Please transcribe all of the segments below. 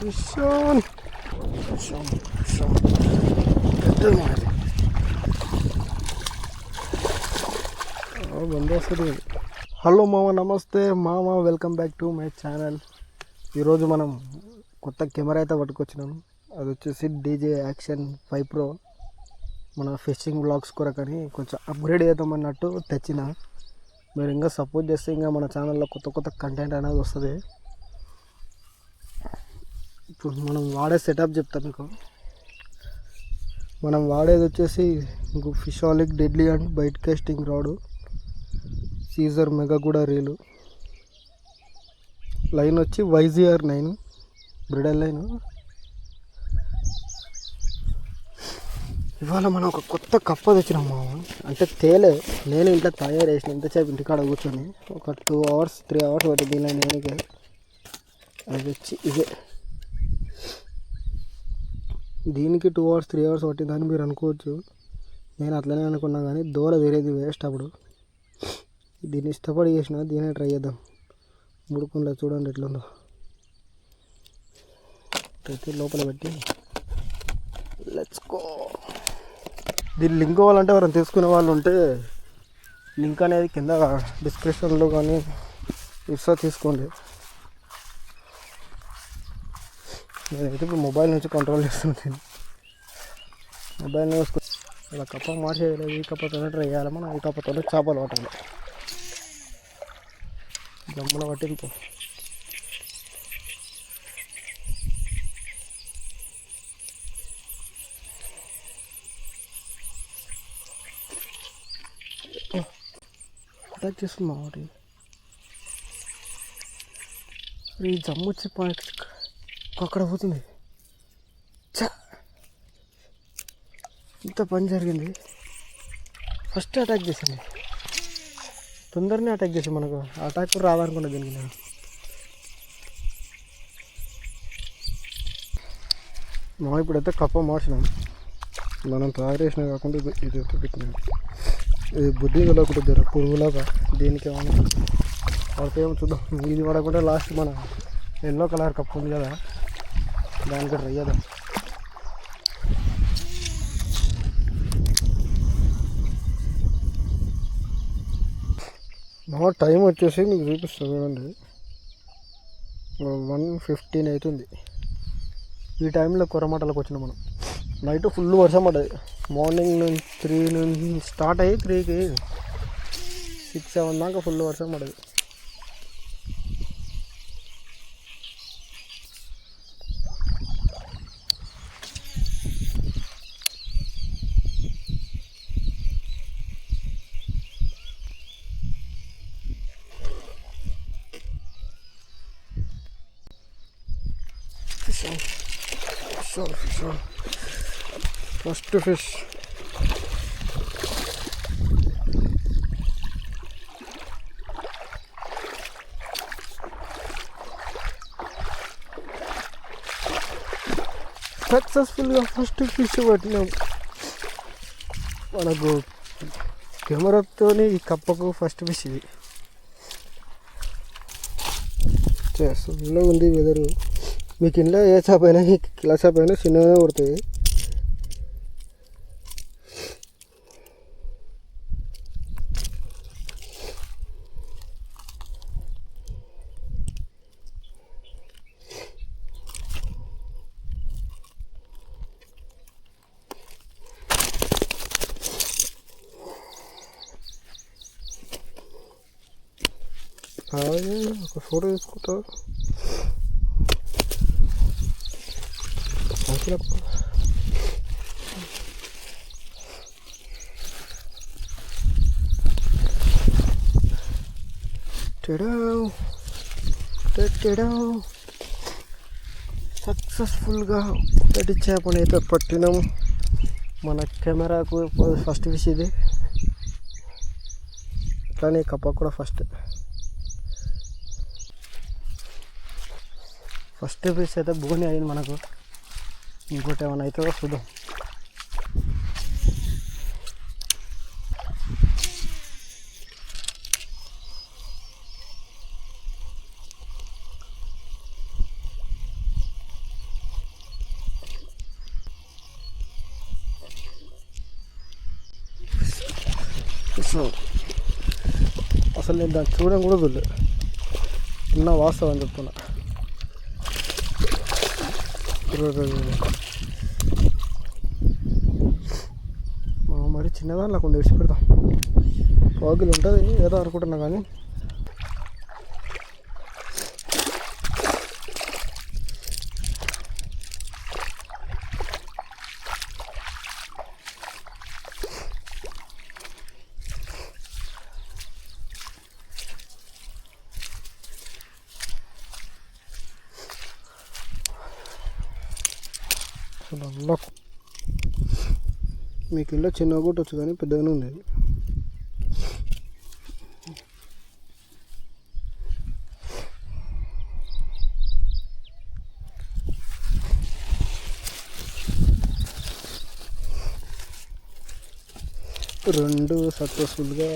Fish on. బండి వస్తుంది. Hello మామ, నమస్తే మామ, welcome back to my channel. ఈరోజు మనం కొత్త కెమెరా అయితే పట్టుకొచ్చినాము. అది వచ్చేసి డీజే యాక్షన్ 5 Pro. మన ఫిషింగ్ బ్లాగ్స్ కొరకని కొంచెం అప్గ్రేడ్ చేద్దామన్నట్టు తెచ్చిన. మీరు ఇంకా సపోర్ట్ చేస్తే ఇంకా మన ఛానల్లో కొత్త కొత్త కంటెంట్ అనేది వస్తుంది. ఇప్పుడు మనం వాడే సెటప్ చెప్తాను మీకు. మనం వాడేది వచ్చేసి ఫిషాలిక్ డెడ్లీ అండ్ బైట్ కాస్టింగ్ రాడు, సీజర్ మెగాగూడ రీలు, లైన్ వచ్చి YZR 9 బ్రిడల్ లైన్. ఇవాళ మనం ఒక కొత్త కప్ప తెచ్చినాం మామ. అంటే తేలే, నేను ఇంట్లో తయారు చేసిన ఇంతసేపు ఇంటికాడ కూర్చొని ఒక 2 hours 3 hours పట్టింది దీని నేనకే. అది వచ్చి ఇదే, దీనికి 2 hours 3 hours పట్టిందని మీరు అనుకోవచ్చు. నేను అట్లనే అనుకున్నా కానీ దూర వేరేది వేస్ట్. అప్పుడు దీన్ని ఇష్టపడి చేసిన, దీనే ట్రై చేద్దాం. ముడుకుండా చూడండి ఎట్లుందో. అయితే లోపల పెట్టి లెట్స్ గో. దీన్ని లింక్ కావాలంటే ఎవరైనా తీసుకునే వాళ్ళు ఉంటే లింక్ అనేది కింద డిస్క్రిప్షన్లో కానీ ఇస్తా, తీసుకోండి. నేనైతే ఇప్పుడు మొబైల్ నుంచి కంట్రోల్ చేస్తున్నాను. మొబైల్ని వేసుకుని ఇలా కప్ప మార్చేయలేదు. ఈ కప్పతోనే ట్రై చేయాలి మనం. ఈ కప్పతోనే చేపలు పట్టాలి. జమ్మున పట్టింపు. అటాక్ చేస్తున్నా ఒకటి. ఈ జమ్ము వచ్చి అక్కడ పోతుంది. ఇంత పని జరిగింది. ఫస్ట్ అటాక్ చేసింది, తొందరనే అటాక్ చేసి మనకు అటాక్ రాదనుకున్నా దీనికి. నేను మా ఇప్పుడైతే కప్ప మార్చినాం. మనం తయారు చేసినా కాకుండా ఇది అయితే పెట్టినాం. ఇది బుద్ధి కలగకుండా జర పురుగులాగా దీనికి ఏమన్నా పడితేమో చూద్దాం. ఇది పడకుండా లాస్ట్ మన ఎల్లో కలర్ కప్పు ఉంది కదా, దానికి ట్రై చేద్దాం. మా టైం వచ్చేసి మీకు చూపిస్తాను చూడండి, 1:15 అవుతుంది. ఈ టైంలో కొరమాటలకు వచ్చినాం మనం. నైట్ ఫుల్ వర్షం పడ్డది. మార్నింగ్ నుంచి 3 నుంచి స్టార్ట్ అయ్యి 3కి 6-7 దాకా ఫుల్ వర్షం పడ్డది. First fish. సక్సెస్ఫుల్గా ఫస్ట్ ఫిష్ పట్టినాం. మనకు కెమెరాతోని ఈ కప్పకు ఫస్ట్ ఫిష్ ఇది. ఫుల్గా ఉంది వెదరు. మీకు ఇంట్లో ఏ చేప అయినా, కిలో చేప అయినా చిన్నగానే పడుతుంది. ఒక ఫోటో తీసుకుంటా. సక్సెస్ఫుల్గా ఒకటి చేపనైతే పట్టినాం. మన కెమెరాకు ఫస్ట్ ఫిష్ ఇది. కానీ కప్ప కూడా ఫస్ట్ ఫిష్ అయితే బోని అయింది మనకు. ఇంకోటి ఏమైనా అవుతుందో చూద్దాం. సో అసలు నేను దాన్ని చూడడం కూడా చూడలేదు, ఉన్న వాస్తవం అని చెప్తున్నా. మరి చిన్నదాన్ని నాకు విడిచి పెడతాం, వాకిలు ఉంటుంది ఏదో అనుకుంటున్నా కానీ అలా మీకు ఇల్లు చిన్నగా కొట్టవచ్చు కానీ పెద్దగానే ఉండేది. రెండు సక్సెస్ఫుల్గా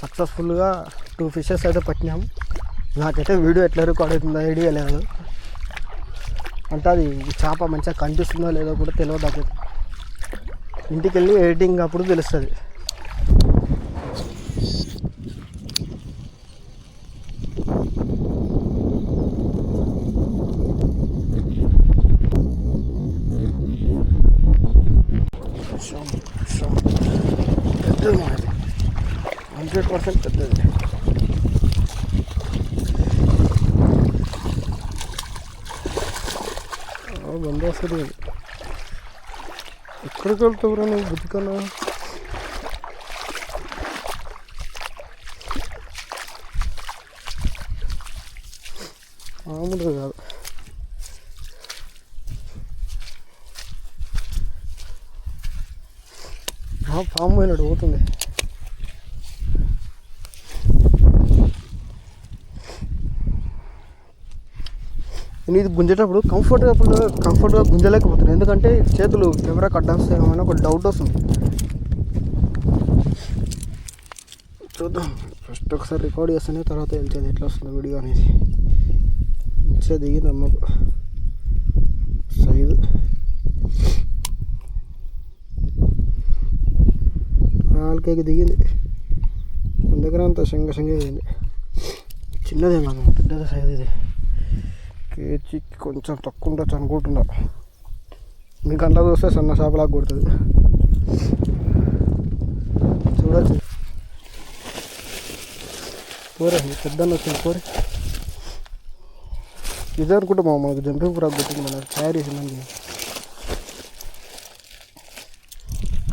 సక్సెస్ఫుల్గా 2 ఫిషెస్ అయితే పట్టినాము. నాకైతే వీడియో ఎట్లా రికార్డ్ అవుతుందో ఐడియా లేదు, అంటే అది చేప మంచిగా కనిపిస్తుందో లేదో కూడా తెలియదు. నాకు ఇంటికి వెళ్ళి ఎడిటింగ్ అప్పుడు తెలుస్తుంది. పెద్దది మాది 100% పెద్దది. బండి వస్తుంది అది. ఎక్కడికి వెళ్తావురా నువ్వు బుద్ధికన్నా? మామూలుగా కాదు. పాము పోయినాడు పోతుంది. నేను ఇది గుంజేటప్పుడు కంఫర్ట్గా గుంజలేకపోతున్నాను, ఎందుకంటే చేతులు కెమెరా కట్టేస్తాయేమో ఒక డౌట్ వస్తుంది. చూద్దాం, ఫస్ట్ ఒకసారి రికార్డ్ చేస్తేనే తర్వాత వెళ్తుంది ఎట్లా వస్తుందో వీడియో అనేది. మంచిగా దిగింది అమ్మకు సైజు, 4 దిగింది. మన దగ్గర అంతా శంగ దిగింది. చిన్నదే కాదు, పెద్దది సైజు. ఇది కేజీకి కొంచెం తక్కువ ఉండొచ్చు అనుకుంటున్నా. మీకు అంతా చూస్తే సన్న చేపలాగా కొడుతుంది, చూడచ్చు. పోరే పెద్దన్న వచ్చింది పోరే. ఇదే అనుకుంటా మనకు జంపింగ్ ఫ్రాక్ కొట్టింది, మనకు తయారు చేసిందండి.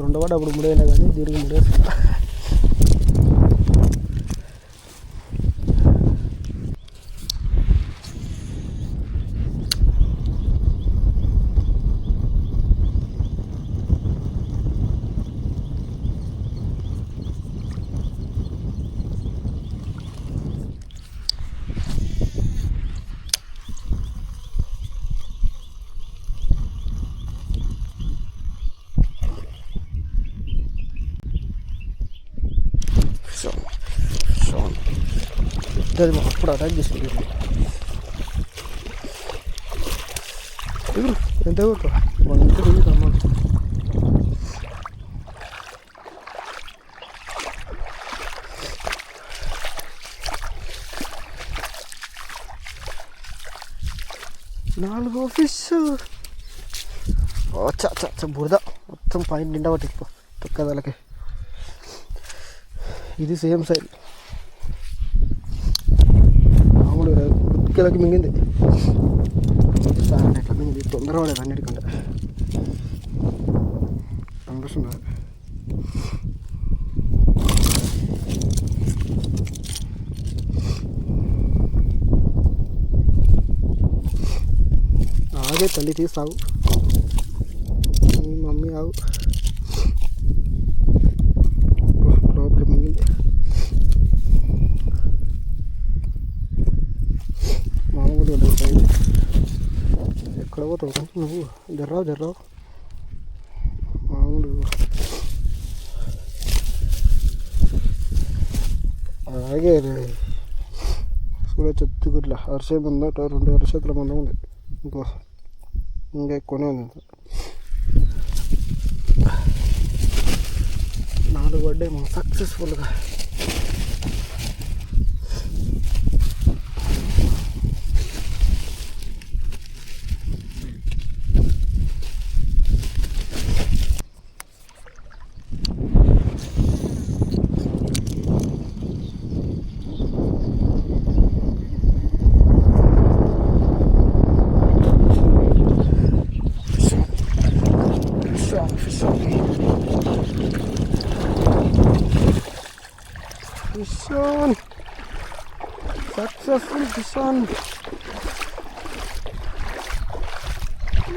2 వాడు అప్పుడు 3 అయినా కానీ దీనికి 3 వేస్తున్నా. పెద్దది అప్పుడు అటాక్ చేసింది. ఎంత కొట్టు 1 దిగుతా అమ్మ. నాలుగో ఫిష్. బురద మొత్తం పైన నిండా పట్టిపో తొక్కదలకి. ఇది సేమ్ సైజ్, మామూలుగా గుత్తికి మింగింది. ఎట్లా మింగింది, తొందరపడేది అన్నిటికంటే కనిపిస్తుందా? ఆగే తల్లి తీస్తావు మీ మమ్మీ, ఆవు లోపల మింగింది. మామూలుగా ఎక్కడ పోతావు నువ్వు? జర్రావు మామూలు. అలాగే చూడచ్చు గుట్ల అరిసే ముందట 2 అరిచేతుల మందం ఉంది, ఇంకా ఎక్కువనే ఉంది. 4 పడ్డాయి మాకు సక్సెస్ఫుల్గా. Fish on! Successful fish on!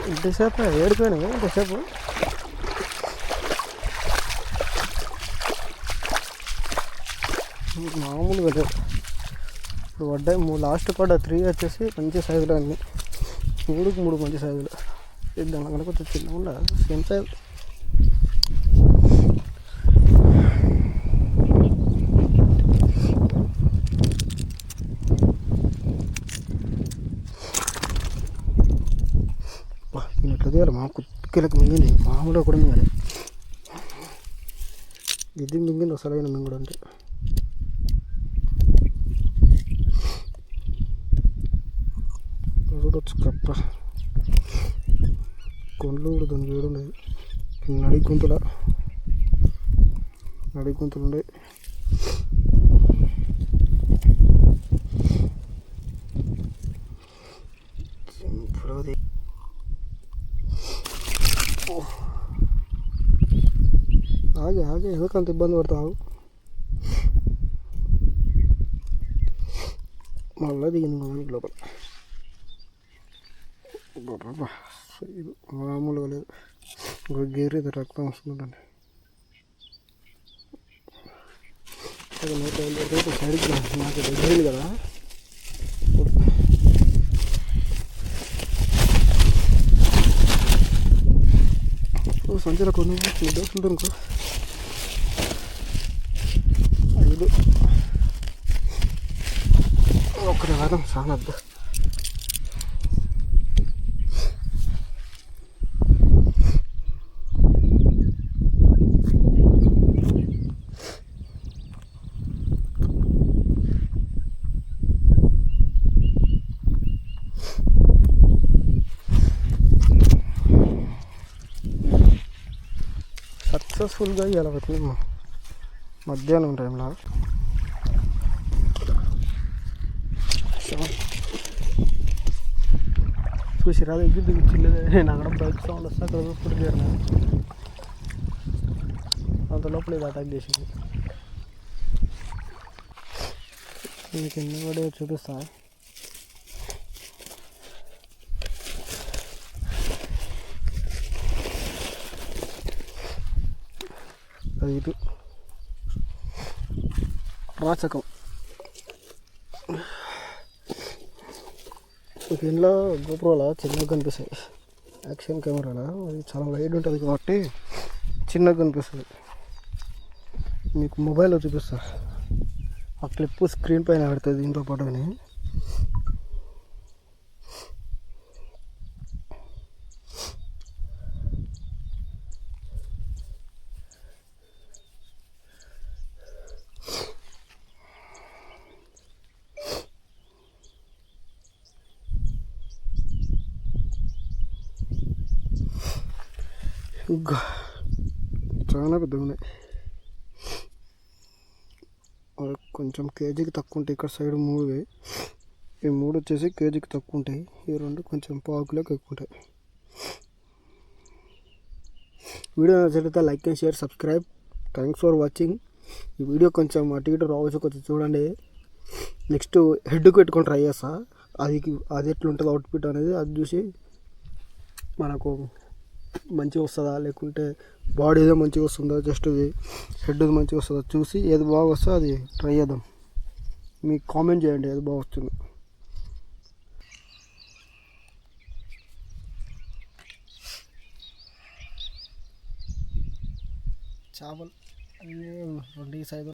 ఎంతసేపు ఏడిపోయినా ఎంతసేపు మామూలుగా లేదు. ఇప్పుడు పడ్డాయి లాస్ట్ పడ్డ 3 వచ్చేసి మంచి సైజులో అన్నీ 3కి 3 మంచి సైజులు. దాని కనుక కొంచెం చిన్నగా ఉండదు సేమ్ సైజ్. నేను ఎట్లా తీయాలి మా కుక్కలకు మింగింది మామూలుగా కూడా మింగాలి. ఇది మింగింది అసలైన మింగుడు అంటే. చూడొచ్చు కప్ప కొండలు కూడా దాని వేడు ఉండేది. నడి గొంతులు ఉండే ఆగే ఎందుకంత ఇబ్బంది పడతావు. మళ్ళీ దిగింది మనకి లోపల. ఇది మామూలుగా లేదు. ఒక గేర్ ఇది రక్తం వస్తుందండి. సైడ్కి నాకు దగ్గర కదా సంచిలో కొన్ని దోశలు అనుకో 5 ఒక్కడే వాదం సానద్దు. సక్సెస్ఫుల్గా ఇలా వచ్చింది మధ్యాహ్నం టైంలో. చూసి రా దగ్గర దిగుచ్చిల్లే. నేను అక్కడ బైక్ సౌండ్ వస్తే అక్కడ చూసుకుంటూ తీరినా అంత లోపల ఇది అటాక్ చేసింది. మీకు ఎన్ని కూడా చూపిస్తా. ఇది రాచకం. దీనిలో గోప్రోలా చిన్నగా కనిపిస్తాయి. యాక్షన్ కెమెరాలో అది చాలా వైడ్ ఉంటుంది కాబట్టి చిన్నగా కనిపిస్తుంది. మీకు మొబైల్లో చూపిస్తా. ఆ క్లిప్ స్క్రీన్ పైన పెడుతుంది దీంతో పాటుని. చాలా పెద్దగా ఉన్నాయి. కొంచెం కేజీకి తక్కువ ఉంటాయి. ఇక్కడ సైడ్ 3, ఈ 3 వచ్చేసి కేజీకి తక్కువ ఉంటాయి. ఈ 2 కొంచెం పావుకిలోకి ఎక్కువ ఉంటాయి. వీడియో నచ్చితే like and share, subscribe. Thanks for watching. ఈ వీడియో కొంచెం అటు ఇటు రావచ్చు, కొంచెం చూడండి. నెక్స్ట్ హెడ్కి పెట్టుకొని ట్రై చేస్తా. అది ఎట్లుంటుంది అవుట్పుట్ అనేది అది చూసి మనకు మంచిగా వస్తుందా లేకుంటే బాడీదే మంచిగా వస్తుందా జస్ట్ ఇది హెడ్ మంచిగా వస్తుందా చూసి ఏది బాగా వస్తుందో అది ట్రై చేద్దాం. మీకు కామెంట్ చేయండి ఏది బాగా వస్తుంది. చేపలు అన్నీ 2 సైజు